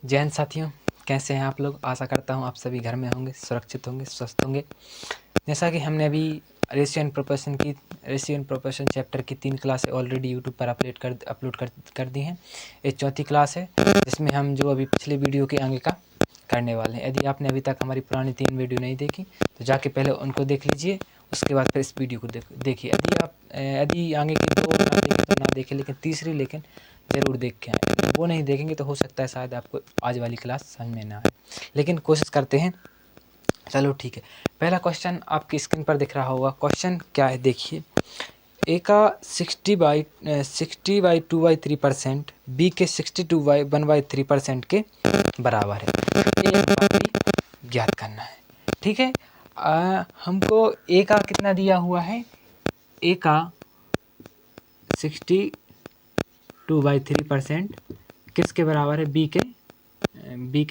जय हिंद साथियों, कैसे हैं आप लोग। आशा करता हूं आप सभी घर में होंगे, सुरक्षित होंगे, स्वस्थ होंगे। जैसा कि हमने अभी रेशियो एंड प्रोपोर्शन चैप्टर की 3 क्लासें ऑलरेडी यूट्यूब पर अपलोड कर दी हैं। ये चौथी क्लास है जिसमें हम जो अभी पिछले वीडियो के आगे का करने वाले हैं। यदि आपने अभी तक हमारी पुरानी 3 वीडियो नहीं देखी तो जाके पहले उनको देख लीजिए, उसके बाद फिर इस वीडियो को देखिए। यदि आगे की 2 ना देखें तो ना देखें, लेकिन तीसरी ज़रूर देख के आएँ। वो नहीं देखेंगे तो हो सकता है शायद आपको आज वाली क्लास समझ में ना आए, लेकिन कोशिश करते हैं। चलो ठीक है, पहला क्वेश्चन आपकी स्क्रीन पर दिख रहा होगा। क्वेश्चन क्या है देखिए, ए का 60/2/3%, बी के 62/1/3% के बराबर है। ए अनुपात बी ज्ञात करना है। ठीक है, हमको ए का कितना दिया हुआ है, ए का 62/3% किसके बराबर है, बी के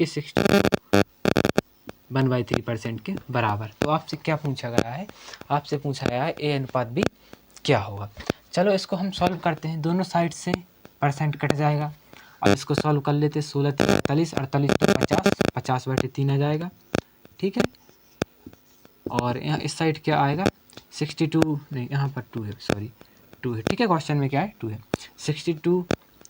61/3% के बराबर। तो आपसे क्या पूछा गया है, आपसे पूछा गया है ए अनुपात बी क्या होगा। चलो इसको हम सॉल्व करते हैं। दोनों साइड से परसेंट कट जाएगा। अब इसको सॉल्व कर लेते हैं। 16 3 48, 48 तो 50, 50/3 आ जाएगा। ठीक है, और यहाँ इस साइड क्या आएगा, 62 नहीं, यहाँ पर 2 है, सॉरी 2 है। ठीक है, क्वेश्चन में क्या है, 2 है। 62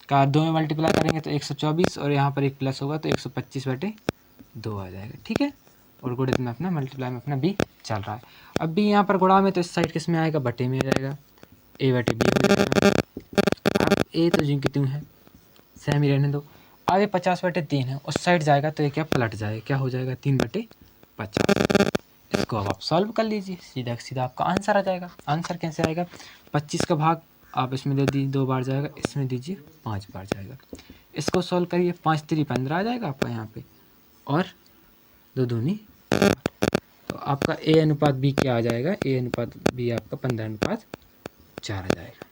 का 2 में मल्टीप्लाई करेंगे तो 124, और यहाँ पर एक प्लस होगा तो 125/2 आ जाएगा। ठीक है, और गुणित में अपना, मल्टीप्लाई में अपना बी चल रहा है। अब बी यहाँ पर गुणा में तो इस साइड किस में आएगा, बटे में आ जाएगा, a/b हो जाएगा। अब ए तो जी कितनी है, सेम ही रहने दो। अब ये 50/3 है, उस साइड जाएगा तो ये क्या पलट जाएगा, क्या हो जाएगा, 3/50। इसको अब आप सॉल्व कर लीजिए, सीधा सीधा आपका आंसर आ जाएगा। आंसर कैसे आएगा, 25 का भाग आप इसमें दे दीजिए, 2 बार जाएगा, इसमें दीजिए 5 बार जाएगा। इसको सॉल्व करिए, 5 3 15 आ जाएगा आपका यहाँ पे, और 2 दूनी 4। तो आपका ए अनुपात बी क्या आ जाएगा, ए अनुपात बी आपका 15/4 आ जाएगा।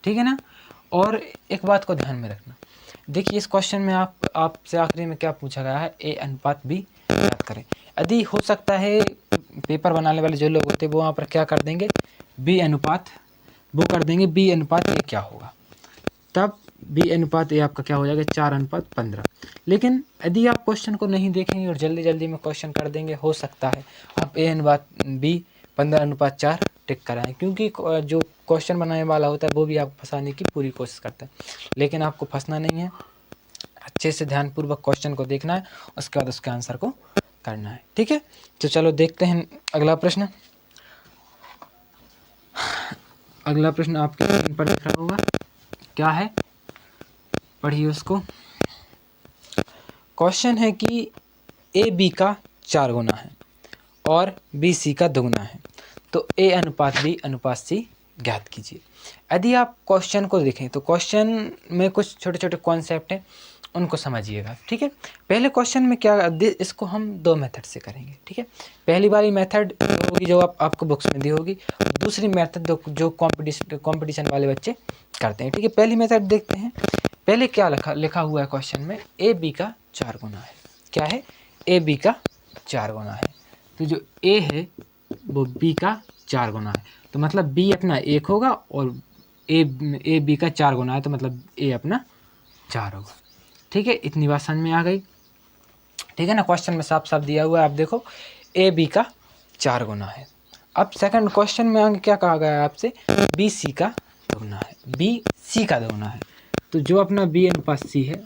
ठीक है ना। और एक बात को ध्यान में रखना, देखिए इस क्वेश्चन में आपसे आखिरी में क्या पूछा गया है, ए अनुपात बी याद करें। यदि हो सकता है पेपर बनाने वाले जो लोग होते हैं वो वहाँ पर क्या कर देंगे, बी अनुपात वो कर देंगे, बी अनुपात ए क्या होगा, तब बी अनुपात ए आपका क्या हो जाएगा, 4/15। लेकिन यदि आप क्वेश्चन को नहीं देखेंगे और जल्दी जल्दी में क्वेश्चन कर देंगे, हो सकता है आप ए अनुपात बी 15/4 टिक कराएं, क्योंकि जो क्वेश्चन बनाने वाला होता है वो भी आपको फंसाने की पूरी कोशिश करता है। लेकिन आपको फंसना नहीं है, अच्छे से ध्यानपूर्वक क्वेश्चन को देखना है, उसके बाद उसके आंसर को करना है। ठीक है, तो चलो देखते हैं अगला प्रश्न। अगला प्रश्न आपके स्क्रीन पर दिख रहा होगा, क्या है, पढ़िए उसको। क्वेश्चन है कि ए बी का 4 गुना है और बी सी का 2 गुना है, तो ए अनुपात बी अनुपात सी ज्ञात कीजिए। यदि आप क्वेश्चन को देखें तो क्वेश्चन में कुछ छोटे छोटे कॉन्सेप्ट हैं, उनको समझिएगा। ठीक है, पहले क्वेश्चन में क्या, इसको हम 2 मेथड से करेंगे। ठीक है, पहली वाली मेथड होगी जो आपको बुक्स में दी होगी, और दूसरी मेथड जो कंपटीशन वाले बच्चे करते हैं। ठीक है, पहली मेथड देखते हैं। पहले क्या लिखा हुआ है क्वेश्चन में, ए बी का 4 गुना है। क्या है, ए बी का 4 गुना है। तो जो ए है वो बी का 4 गुना है, तो मतलब बी अपना 1 होगा, और ए बी का 4 गुना है तो मतलब ए अपना 4 होगा। ठीक है, इतनी बात समझ में आ गई। ठीक है ना, क्वेश्चन में साफ साफ दिया हुआ है, आप देखो ए बी का 4 गुना है। अब सेकंड क्वेश्चन में आगे क्या कहा गया है आपसे, बी सी का 2 गुना है, बी सी का 2 गुना है। तो जो अपना बी अनुपात सी है,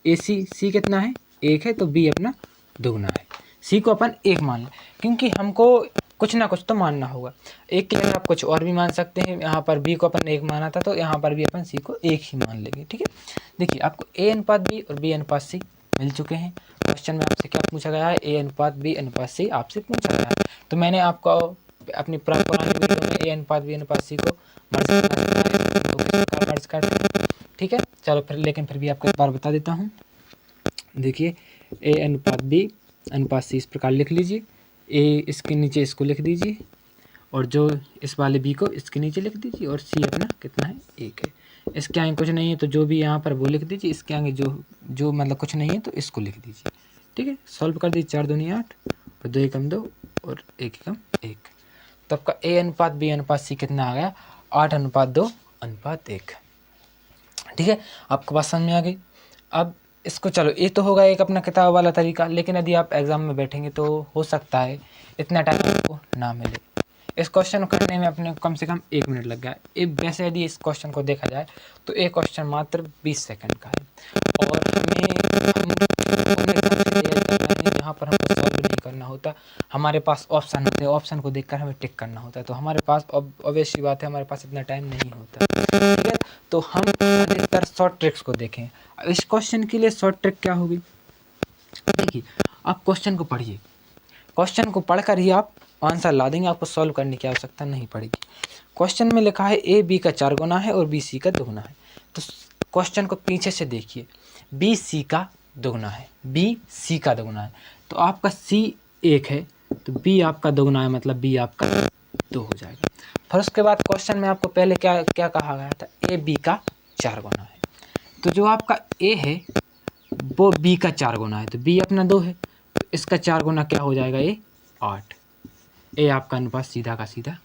ए सी कितना है, 1 है, तो बी अपना 2 गुना है। सी को अपन 1 मान लें, क्योंकि हमको कुछ ना कुछ तो मानना होगा। एक की जगह आप कुछ और भी मान सकते हैं। यहाँ पर बी को अपन 1 माना था, तो यहाँ पर भी अपन सी को 1 ही मान लेंगे। ठीक है, देखिए आपको ए अनुपात बी और बी अनुपात सी मिल चुके हैं। क्वेश्चन में आपसे क्या पूछा गया है, ए अनुपात बी अनुपात सी आपसे पूछा गया है। तो मैंने आपको अपनी पुरानी वीडियो में ए अनुपात बी अनुपात सी को मर्ज करते हैं। ठीक है, चलो फिर, लेकिन फिर भी आपको एक बार बता देता हूँ। देखिए ए अनुपात बी अनुपात सी इस प्रकार लिख लीजिए, ए इसके नीचे इसको लिख दीजिए, और जो इस वाले बी को इसके नीचे लिख दीजिए, और सी अपना कितना है, 1 है। इसके आगे कुछ नहीं है तो जो भी यहाँ पर वो लिख दीजिए, इसके आगे जो मतलब कुछ नहीं है तो इसको लिख दीजिए। ठीक है, सॉल्व कर दीजिए, 4 दूनी 8 और 2 एकम 2 और 1 एकम 1। तो आपका ए अनुपात बी अनुपात सी कितना आ गया, 8/2/1। ठीक है, आपको बात समझ में आ गई। अब इसको चलो ये तो होगा एक अपना किताब वाला तरीका, लेकिन यदि आप एग्ज़ाम में बैठेंगे तो हो सकता है इतना टाइम आपको ना मिले। इस क्वेश्चन को करने में अपने कम से कम 1 मिनट लग गया। वैसे यदि इस क्वेश्चन को देखा जाए तो एक क्वेश्चन मात्र 20 सेकंड का है, और जहाँ पर हमको सॉल्व नहीं करना होता, हमारे पास ऑप्शन होते हैं, ऑप्शन को देखकर हमें टिक करना होता है, तो हमारे पास ऑब्वियस सी बात है हमारे पास इतना टाइम नहीं होता। ठीक है, तो हम अधिकतर शॉर्ट ट्रिक्स को देखें। इस क्वेश्चन के लिए शॉर्ट ट्रिक क्या होगी, देखिए आप क्वेश्चन को पढ़िए, क्वेश्चन को पढ़कर ही आप आंसर ला देंगे, आपको सॉल्व करने की आवश्यकता नहीं पड़ेगी। क्वेश्चन में लिखा है ए बी का 4 गुना है और बी सी का 2 गुना है, तो क्वेश्चन को पीछे से देखिए, बी सी का 2 गुना है, बी सी का 2 गुना है, तो आपका सी 1 है, तो बी आपका 2 गुना है, मतलब बी आपका 2 हो जाएगा। फिर उसके बाद क्वेश्चन में आपको पहले क्या क्या कहा गया था, ए बी का 4 गुना है, तो जो आपका ए है वो बी का 4 गुना है, तो बी अपना 2 है, तो इसका 4 गुना क्या हो जाएगा, ये 8। ए आपका अनुपात सीधा का सीधा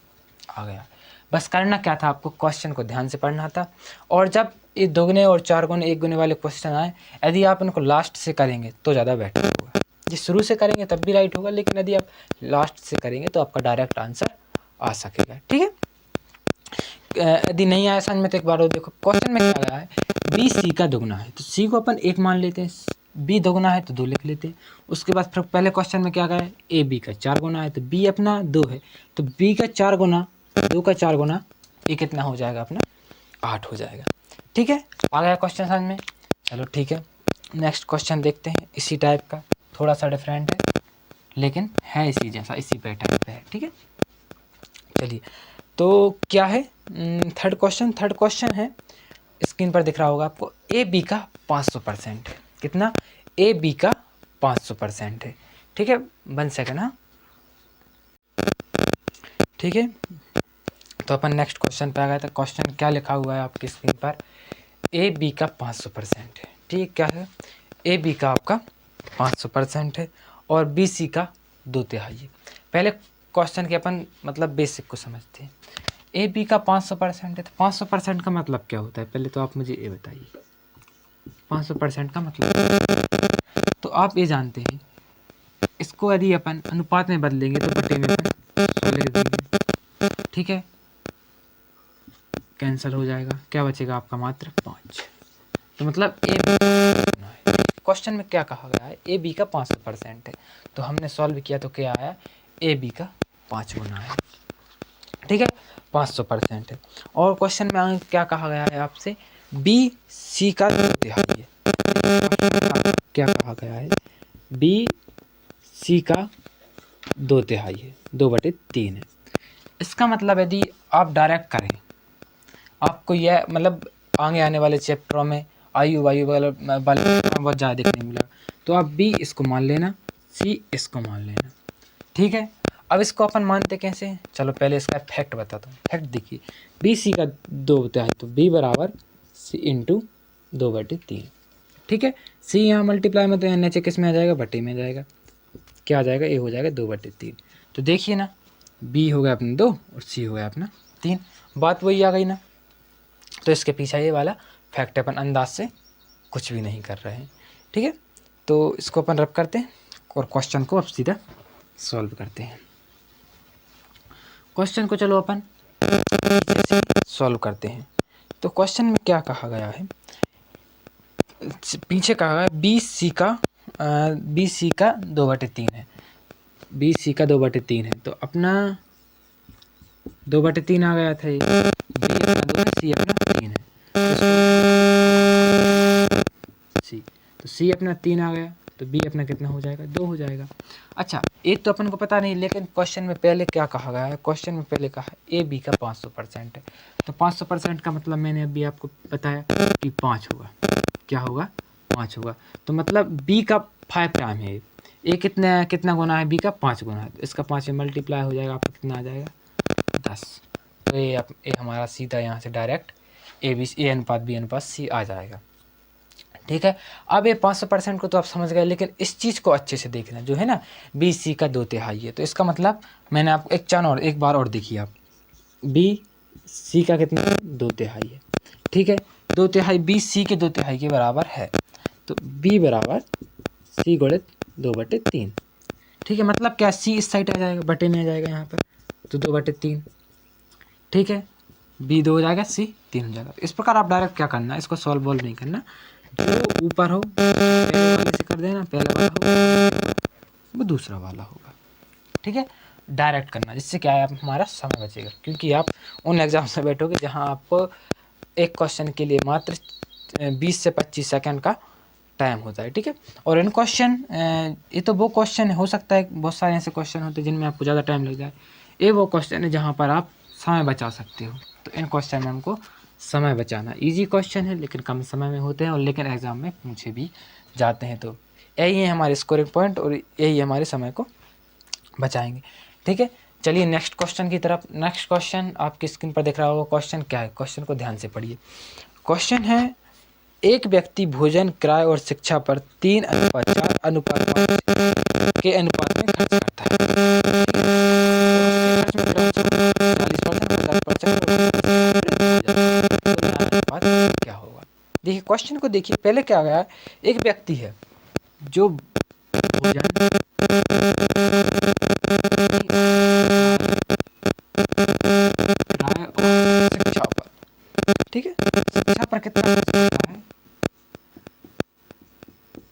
आ गया। बस करना क्या था, आपको क्वेश्चन को ध्यान से पढ़ना था, और जब ये 2 गुने और 4 गुने 1 गुने वाले क्वेश्चन आए, यदि आप उनको लास्ट से करेंगे तो ज़्यादा बेटर होगा। जी शुरू से करेंगे तब भी राइट होगा, लेकिन यदि आप लास्ट से करेंगे तो आपका डायरेक्ट आंसर आ सकेगा। ठीक है, यदि नहीं आया समझ में तो एक बार और देखो, क्वेश्चन में क्या आया है, बी सी का 2 गुना है, तो सी को अपन 1 मान लेते हैं, बी 2 गुना है तो 2 लिख लेते हैं। उसके बाद फिर पहले क्वेश्चन में क्या गया है, ए बी का 4 गुना है, तो बी अपना 2 है, तो बी का 4 गुना 2 का 4 गुना ये कितना हो जाएगा अपना 8 हो जाएगा। ठीक है, आ गया क्वेश्चन समझ में। चलो ठीक है, नेक्स्ट क्वेश्चन देखते हैं, इसी टाइप का, थोड़ा सा डिफरेंट है लेकिन है इसी जैसा, इसी पैटर्न पे है। ठीक है, चलिए तो क्या है, थर्ड क्वेश्चन है, स्क्रीन पर दिख रहा होगा आपको, ए बी का 500% है, कितना, ए बी का 500% है। ठीक है, 1 सेकेंड, हाँ ठीक है, तो अपन नेक्स्ट क्वेश्चन पे आ गया था। क्वेश्चन क्या लिखा हुआ है आपकी स्क्रीन पर, ए बी का 500% है। ठीक, क्या है, ए बी का आपका 500% है और बी सी का 2/3 है। पहले क्वेश्चन के अपन मतलब बेसिक को समझते हैं। ए बी का 500% है, तो 500% का मतलब क्या होता है, पहले तो आप मुझे ये बताइए, 500% का मतलब, तो आप ये जानते हैं, इसको यदि अपन अनुपात में बदलेंगे तो बटे में अपन 16 लिख देंगे। ठीक है, कैंसिल हो जाएगा, क्या बचेगा आपका, मात्र 5। तो मतलब ए क्वेश्चन में क्या कहा गया है, ए बी का 500% है, तो हमने सॉल्व किया तो क्या आया, ए बी का 5 गुना है। ठीक है, 500% है, और क्वेश्चन में क्या कहा गया है आपसे, बी सी का 2/3 है। क्या कहा गया है, बी सी का 2/3 है, 2/3 है। इसका मतलब यदि आप डायरेक्ट करें, आपको यह मतलब आगे आने वाले चैप्टरों में आयु वायु वाले बहुत ज़्यादा देखने मिला, तो आप बी इसको मान लेना, सी इसको मान लेना। ठीक है, अब इसको अपन मानते कैसे हैं, चलो पहले इसका फैक्ट बताता हूँ। फैक्ट देखिए, बी सी का 2/3 तो बी बराबर सी इंटू 2/3। ठीक है, सी यहाँ मल्टीप्लाई में तो नीचे किस में आ जाएगा, बटे में आ जाएगा, क्या आ जाएगा, ए हो जाएगा 2/3। तो देखिए ना, बी हो गया अपना 2 और सी हो गया अपना 3, बात वही आ गई ना। तो इसके पीछे ये वाला फैक्ट अपन अंदाज से कुछ भी नहीं कर रहे हैं। ठीक है, तो इसको अपन रब करते हैं और क्वेश्चन को अब सीधा सॉल्व करते हैं। क्वेश्चन को चलो अपन सॉल्व करते हैं। तो क्वेश्चन में क्या कहा गया है, पीछे कहा गया बी सी का 2/3 है, बी सी का 2/3 है, तो अपना 2/3 आ गया था, ये बी अपना 2 है, सी अपना 3 है, तो सी अपना 3 आ गया, तो बी अपना कितना हो जाएगा, 2 हो जाएगा। अच्छा, एक तो अपन को पता नहीं, लेकिन क्वेश्चन में पहले क्या कहा गया है, क्वेश्चन में पहले कहा है ए बी का 500% है, तो 500% का मतलब मैंने अभी आपको बताया कि 5 होगा, क्या होगा, 5 होगा, तो मतलब बी का 5 टाइम है, ए कितना गुना है, बी का 5 गुना है, तो इसका 5 में मल्टीप्लाई हो जाएगा, आपका कितना आ जाएगा, 10। तो ये हमारा सीधा यहाँ से डायरेक्ट ए अनुपात बी अनुपात सी आ जाएगा। ठीक है, अब ये 500% को तो आप समझ गए, लेकिन इस चीज़ को अच्छे से देखना, जो है ना बी सी का 2/3 है, तो इसका मतलब मैंने आपको एक बार और देखिए आप, बी सी का कितना 2/3 है। ठीक है, 2/3 बी सी के 2/3 के बराबर है, तो b बराबर c गुणित 2/3। ठीक है, मतलब क्या, c इस साइड आ जाएगा, बटे में आ जाएगा यहाँ पर, तो 2/3। ठीक है, b 2 हो जाएगा, c 3 हो जाएगा। इस प्रकार आप डायरेक्ट क्या करना है, इसको सॉल्व वॉल्व नहीं करना, जो ऊपर हो पहले वाले से कर देना, पहला वाला हो वो दूसरा वाला होगा। ठीक है, डायरेक्ट करना, जिससे क्या है हमारा समय बचेगा, क्योंकि आप उन एग्जाम में बैठोगे जहाँ आपको एक क्वेश्चन के लिए मात्र 20 से 25 सेकंड का टाइम होता है। ठीक है, और इन क्वेश्चन ये तो वो क्वेश्चन हो सकता है, बहुत सारे ऐसे क्वेश्चन होते हैं जिनमें आपको ज़्यादा टाइम लग जाए, ये वो क्वेश्चन है जहाँ पर आप समय बचा सकते हो। तो इन क्वेश्चन में हमको समय बचाना, इजी क्वेश्चन है लेकिन कम समय में होते हैं, और लेकिन एग्ज़ाम में पूछे भी जाते हैं। तो यही है हमारे स्कोरिंग पॉइंट, और यही हमारे समय को बचाएंगे। ठीक है, चलिए नेक्स्ट क्वेश्चन की तरफ। नेक्स्ट क्वेश्चन आपकी स्क्रीन पर दिख रहा होगा। क्वेश्चन क्या है, क्वेश्चन को ध्यान से पढ़िए। क्वेश्चन है, एक व्यक्ति भोजन, किराए और शिक्षा पर 3:4:5 के अनुपात में खर्च करता है। क्या होगा, देखिए क्वेश्चन को देखिए। पहले क्या गया, एक व्यक्ति है जो भोजन, किराए और शिक्षा पर, ठीक है, शिक्षा पर कितना खर्च करता है,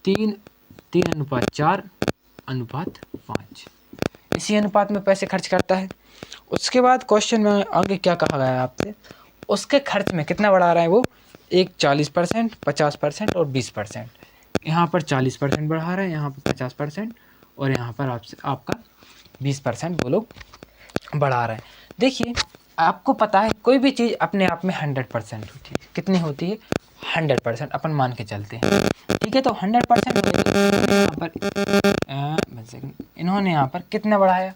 3:4:5 इसी अनुपात में पैसे खर्च करता है। उसके बाद क्वेश्चन में आगे क्या कहा गया है आपसे, उसके खर्च में कितना बढ़ा रहा है वो, एक 40%, 50% और 20%। यहाँ पर 40% बढ़ा रहे हैं, यहाँ पर 50%, और यहाँ पर आपसे आपका 20% वो लोग बढ़ा रहे हैं। देखिए आपको पता है कोई भी चीज़ अपने आप में 100% होती है, कितनी होती है, 100% अपन मान के चलते हैं। ठीक है, तो 100% यहाँ पर इन्होंने यहाँ पर कितना बढ़ाया,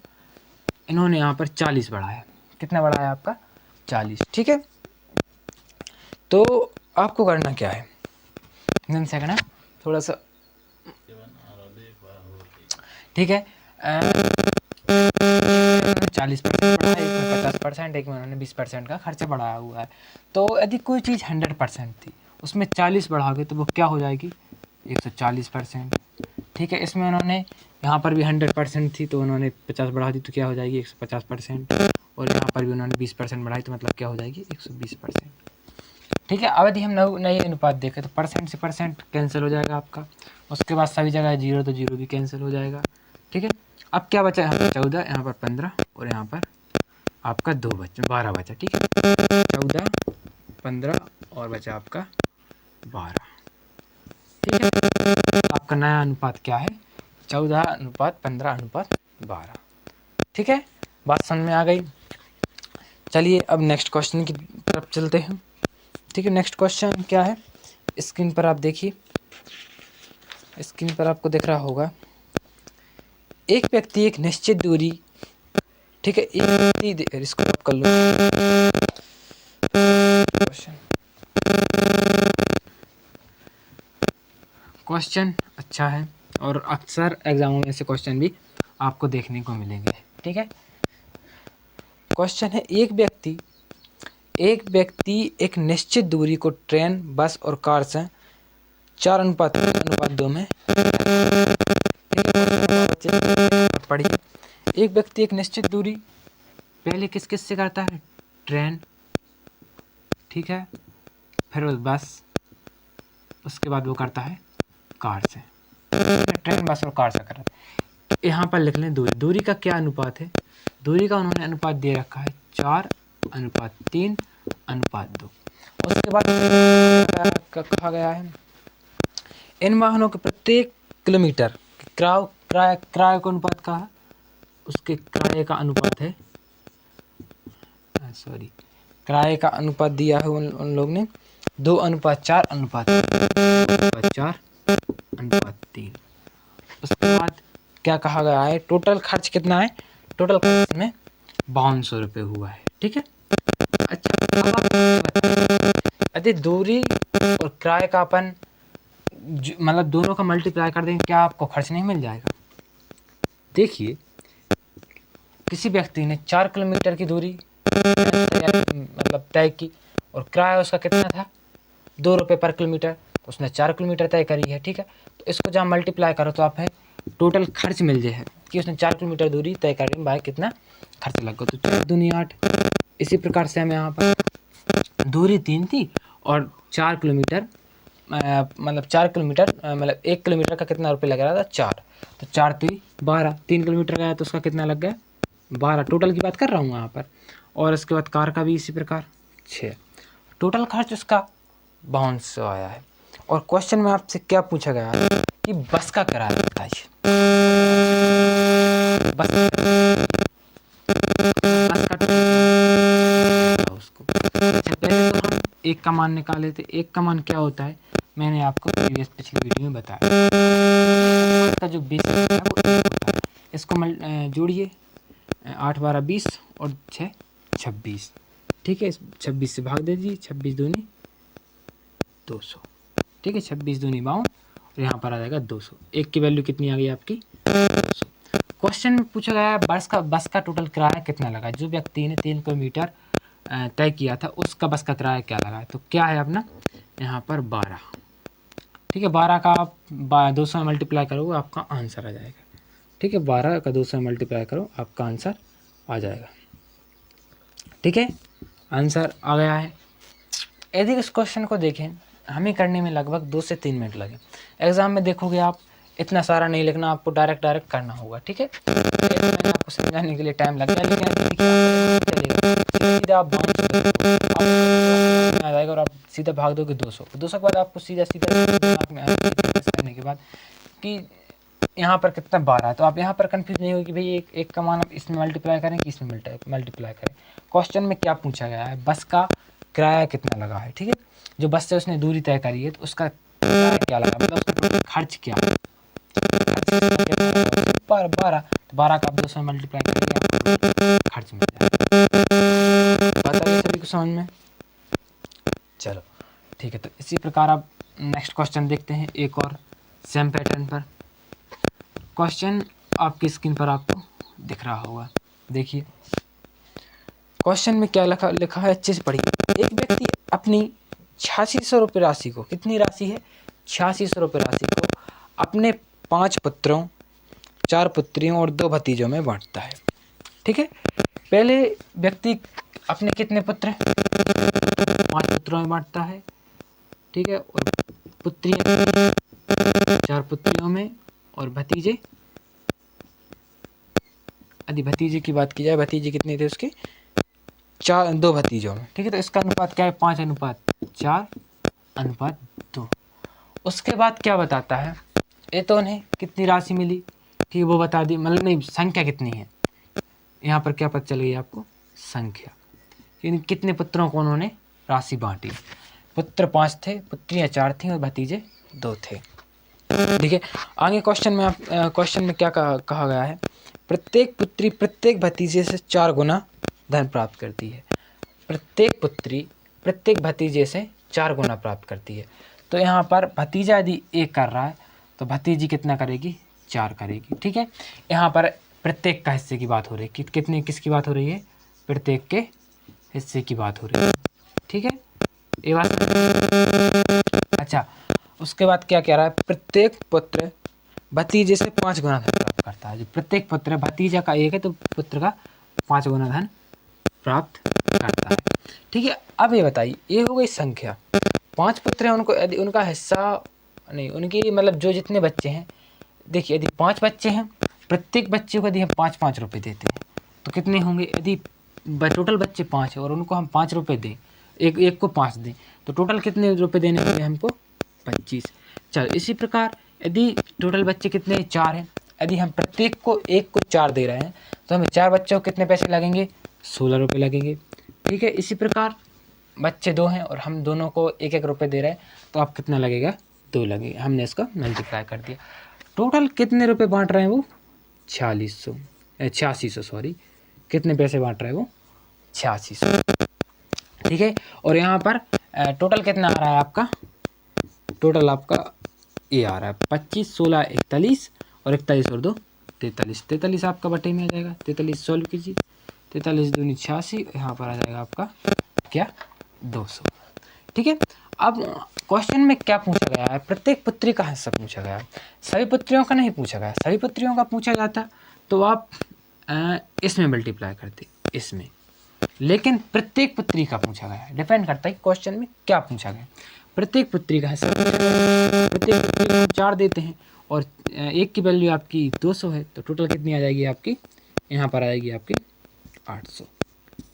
इन्होंने यहाँ पर 40 बढ़ाया। कितना बढ़ाया आपका, 40। ठीक है, तो आपको करना क्या है, सेकंड है थोड़ा सा, ठीक है, 40% बढ़ाया, एक में 50%, एक में उन्होंने 20% का खर्चा बढ़ाया हुआ है। तो यदि कोई चीज़ 100% थी, उसमें 40 बढ़ाओगे तो वो क्या हो जाएगी, 140%। ठीक है, इसमें उन्होंने यहाँ पर भी 100% थी तो उन्होंने 50 बढ़ा दी तो क्या हो जाएगी, 150%, और यहाँ पर भी उन्होंने 20% बढ़ाई तो मतलब क्या हो जाएगी, 120%। ठीक है, अब यदि हम नए अनुपात देखें तो परसेंट से परसेंट कैंसिल हो जाएगा आपका, उसके बाद सभी जगह 0 तो 0 भी कैंसिल हो जाएगा। ठीक है, अब क्या बचा, यहाँ पर 14, यहाँ पर 15, और यहाँ पर आपका 12 बचा। ठीक है, 14, 15 और बचा आपका 12। ठीक है, आपका नया अनुपात क्या है, 14:15:12। ठीक है, बात समझ में आ गई। चलिए अब नेक्स्ट क्वेश्चन की तरफ चलते हैं। ठीक है, नेक्स्ट क्वेश्चन क्या है, स्क्रीन पर आप देखिए, स्क्रीन पर आपको दिख रहा होगा। एक व्यक्ति एक निश्चित दूरी, ठीक है, एक व्यक्ति, इसको आप कर लो क्वेश्चन अच्छा है, और अक्सर एग्जामों में से क्वेश्चन भी आपको देखने को मिलेंगे। ठीक है, क्वेश्चन है, एक व्यक्ति एक निश्चित दूरी को ट्रेन, बस और कार से 4:2 में पढ़िए। एक व्यक्ति एक निश्चित दूरी पहले किस किस से करता है, ट्रेन, ठीक है, फिर बस, उसके बाद वो करता है कार से। ट्रेन, बस और कार से करता है। यहाँ पर लिख लें दूरी का क्या अनुपात है, दूरी का उन्होंने अनुपात दे रखा है 4:3:2। उसके बाद कहा गया है, इन वाहनों के प्रत्येक किलोमीटर किराए का अनुपात का है, उसके किराए का अनुपात है, किराए का अनुपात दिया है उन लोग ने 2:4:3। उसके बाद क्या कहा गया है, टोटल खर्च कितना है, टोटल खर्च में 5200 रुपये हुआ है। ठीक है, अच्छा, यदि दूरी और किराए का अपन मतलब दोनों का मल्टीप्लाई कर देंगे, क्या आपको खर्च नहीं मिल जाएगा। देखिए किसी व्यक्ति ने 4 किलोमीटर की दूरी मतलब तय की, और किराया उसका कितना था, 2 रुपये पर किलोमीटर, तो उसने 4 किलोमीटर तय करी है, ठीक है। तो इसको जब मल्टीप्लाई करो तो आप है टोटल खर्च मिल जाए कि उसने 4 किलोमीटर दूरी तय करी बाय कितना खर्च लगा, तो 4 दूनी 8। इसी प्रकार से हमें यहाँ पर दूरी 3 थी और 4 किलोमीटर मतलब 4 किलोमीटर मतलब 1 किलोमीटर का कितना रुपये लग रहा था 4, तो 4 3 12, 3 किलोमीटर गया तो उसका कितना लग गया 12, टोटल की बात कर रहा हूँ यहाँ पर। और इसके बाद कार का भी इसी प्रकार 6, टोटल खर्च उसका 5200 आया है। और क्वेश्चन में आपसे क्या पूछा गया है कि बस का किराया बताइए, बस का उसको। अच्छा पहले तो हम एक का मान निकाले थे, एक का मान क्या होता है मैंने आपको प्रीवियस पिछली वीडियो में बताया, इसका जो बेसिस है वो 1 होता है। इसको जोड़िए 8 12 20 और 6 26, ठीक है। 26 से भाग दे दीजिए, 26 दूनी 200, ठीक है। 26 दूनी 52 और यहाँ पर आ जाएगा 200। एक की वैल्यू कितनी आ गई आपकी 200। क्वेश्चन में पूछा गया है बस का टोटल किराया कितना लगा। जो व्यक्ति ने 3 किलोमीटर तय किया था उसका बस का किराया क्या लगा है, तो क्या है अपना यहाँ पर 12, ठीक है। 12 का आप 200 मल्टीप्लाई करो आपका आंसर आ जाएगा, ठीक है। 12 का 200 मल्टीप्लाई करो आपका आंसर आ जाएगा, ठीक है। आंसर आ गया है। यदि इस क्वेश्चन को देखें हमें करने में लगभग 2 से 3 मिनट लगे। एग्जाम में देखोगे आप इतना सारा नहीं लिखना, आपको डायरेक्ट करना होगा, ठीक है। मैंने आपको समझाने के लिए टाइम लग गया, लेकिन सीधा आप आ जाएगा और आप सीधा भाग दोगे 200 के बाद आपको सीधा करने के बाद कि यहाँ पर कितना 12, तो आप यहाँ पर कंफ्यूज नहीं होगी कि भाई एक का मान आप इसमें मल्टीप्लाई करें कि इसमें मल्टीप्लाई करें। क्वेश्चन में क्या पूछा गया है बस का किराया कितना लगा है, ठीक है। जो बस से उसने दूरी तय करी है तो उसका किराया क्या लगा, मतलब उसका खर्च क्या है, 12, तो 12 का आप 200 मल्टीप्लाई करेंगे खर्च मिल जाएगा। बताइए सभी को समझ में, चलो ठीक है। तो इसी प्रकार आप नेक्स्ट क्वेश्चन देखते हैं एक और सेम पैटर्न पर। क्वेश्चन आपकी स्क्रीन पर आपको दिख रहा होगा, देखिए क्वेश्चन में क्या लिखा है अच्छे से पढ़िए। एक व्यक्ति अपनी 8600 रुपये राशि को, कितनी राशि है 8600 रुपये राशि को अपने 5 पुत्रों 4 पुत्रियों और 2 भतीजों में बांटता है, ठीक है। पहले व्यक्ति अपने कितने पुत्र हैं 5 पुत्रों में बांटता है, ठीक है। और पुत्रियां 4 पुत्रियों में और भतीजे, यदि भतीजे की बात की जाए भतीजे कितने थे उसके 2 भतीजों में, ठीक है। तो इसका अनुपात क्या है 5:4:2। उसके बाद क्या बताता है ये तो उन्हें कितनी राशि मिली, ठीक है वो बता दी, मतलब नहीं संख्या कितनी है यहाँ पर क्या पता चल गई आपको संख्या, कितने पुत्रों को उन्होंने राशि बांटी। पुत्र 5 थे, पुत्रियाँ 4 थीं और भतीजे 2 थे, ठीक है। आगे क्वेश्चन में क्या कहा गया है, प्रत्येक पुत्री प्रत्येक भतीजे से 4 गुना धन प्राप्त करती है। प्रत्येक पुत्री प्रत्येक भतीजे से 4 गुना प्राप्त करती है। तो यहाँ पर भतीजा यदि 1 कर रहा है तो भतीजी कितना करेगी 4 करेगी, ठीक है। यहाँ पर प्रत्येक का हिस्से की बात हो रही है, कितने किसकी बात हो रही है प्रत्येक के हिस्से की बात हो रही है, ठीक है ये बात। अच्छा उसके बाद क्या कह रहा है, प्रत्येक पुत्र भतीजे से 5 गुना धन प्राप्त करता है। जो प्रत्येक पुत्र भतीजा का 1 है तो पुत्र का 5 गुना धन प्राप्त करता है, ठीक है। अब ये बताइए ये हो गई संख्या, 5 पुत्र हैं उनको यदि उनका हिस्सा नहीं उनकी मतलब जो जितने बच्चे हैं, देखिए यदि 5 बच्चे हैं प्रत्येक बच्चे को यदि हम 5-5 रुपये देते हैं तो कितने होंगे, यदि टोटल बच्चे 5 है और उनको हम 5 रुपये दें, एक को 5 दें तो टोटल कितने रुपये देने होंगे हमको 25। चलो इसी प्रकार यदि टोटल बच्चे कितने 4 हैं, यदि हम प्रत्येक को 1 को 4 दे रहे हैं तो हमें 4 बच्चों को कितने पैसे लगेंगे 16 रुपये लगेंगे, ठीक है। इसी प्रकार बच्चे 2 हैं और हम दोनों को 1-1 रुपये दे रहे हैं तो आप कितना लगेगा 2 लगेगा, हमने इसको मल्टीप्लाई कर दिया। टोटल कितने रुपए बांट रहे हैं वो 8600 सॉरी, कितने पैसे बांट रहे हैं वो 8600, ठीक है। और यहाँ पर टोटल कितना आ रहा है आपका, टोटल आपका ये आ रहा है 25 16 41 और 41 और 2 43, 43 आपका बटे में आ जाएगा, 43 सॉल्व कीजिए, 43 दूनी 86, यहाँ पर आ जाएगा आपका क्या 200, ठीक है। अब क्वेश्चन में क्या पूछा गया है, प्रत्येक पुत्री का हिस्सा पूछा गया है, सभी पुत्रियों का नहीं पूछा गया। सभी पुत्रियों का पूछा जाता तो आप इसमें मल्टीप्लाई करते, इसमें, लेकिन प्रत्येक पुत्री का पूछा गया है। डिपेंड करता है कि क्वेश्चन में क्या पूछा गया। प्रत्येक पुत्री का हिस्सा पूछा गया, प्रत्येक पुत्री को हम 4 देते हैं और एक की वैल्यू आपकी 200 है, तो टोटल कितनी आ जाएगी आपकी, यहाँ पर आएगी आपकी 800।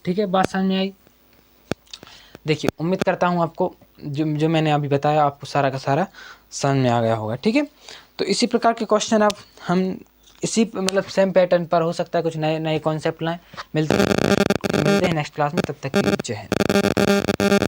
ठीक है, बात समझ में आई। देखिए, उम्मीद करता हूँ आपको जो मैंने अभी बताया आपको सारा का सारा समझ में आ गया होगा। ठीक है, तो इसी प्रकार के क्वेश्चन अब हम इसी मतलब सेम पैटर्न पर, हो सकता है कुछ नए नए कॉन्सेप्ट लाएँ। मिलते हैं नेक्स्ट क्लास में, तब तक के लिए जय हिंद।